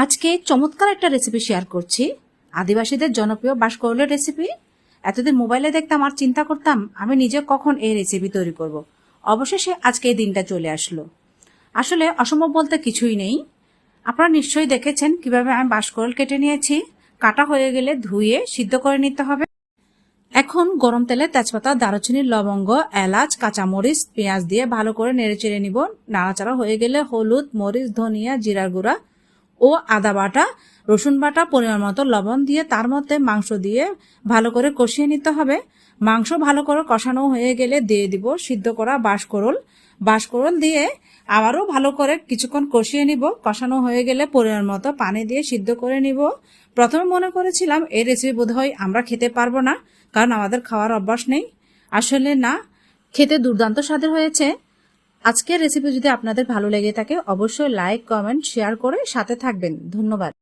আজকে চমৎকার একটা রেসিপি শেয়ার করছি, আদিবাসীদের জনপ্রিয় বাঁশকরলের রেসিপি। এতদিন মোবাইলে দেখতাম আর চিন্তা করতাম আমি নিজে কখন এই রেসিপি তৈরি করব। অবশেষে আজকে এই দিনটা চলে আসলো। আসলে অসম্ভব বলতে কিছুই নেই। আপনারা নিশ্চয়ই দেখেছেন কিভাবে আমি বাঁশকরল কেটে নিয়েছি। কাটা হয়ে গেলে ধুয়ে সিদ্ধ করে নিতে হবে। এখন গরম তেলে তেজপাতা, দারুচিনি, লবঙ্গ, এলাচ, কাঁচামরিচ, পেঁয়াজ দিয়ে ভালো করে নেড়ে চেড়ে নিব। নাড়াচাড়া হয়ে গেলে হলুদ, মরিচ, ধনিয়া, জিরার গুঁড়া ও আদা বাটা, রসুন বাটা, পরিমাণ মতো লবণ দিয়ে তার মধ্যে মাংস দিয়ে ভালো করে কষিয়ে নিতে হবে। মাংস ভালো করে কষানো হয়ে গেলে দিয়ে দিব সিদ্ধ করা বাঁশকরল দিয়ে আবারও ভালো করে কিছুক্ষণ কষিয়ে নিব। কষানো হয়ে গেলে পরিমাণ মতো পানি দিয়ে সিদ্ধ করে নিব। প্রথমে মনে করেছিলাম এই রেসিপি বোধহয় আমরা খেতে পারবো না, কারণ আমাদের খাওয়ার অভ্যাস নেই। আসলে না, খেতে দুর্দান্ত স্বাদের হয়েছে। আজকের রেসিপি যদি আপনাদের ভালো লেগে থাকে অবশ্যই লাইক, কমেন্ট, শেয়ার করে সাথে থাকবেন। ধন্যবাদ।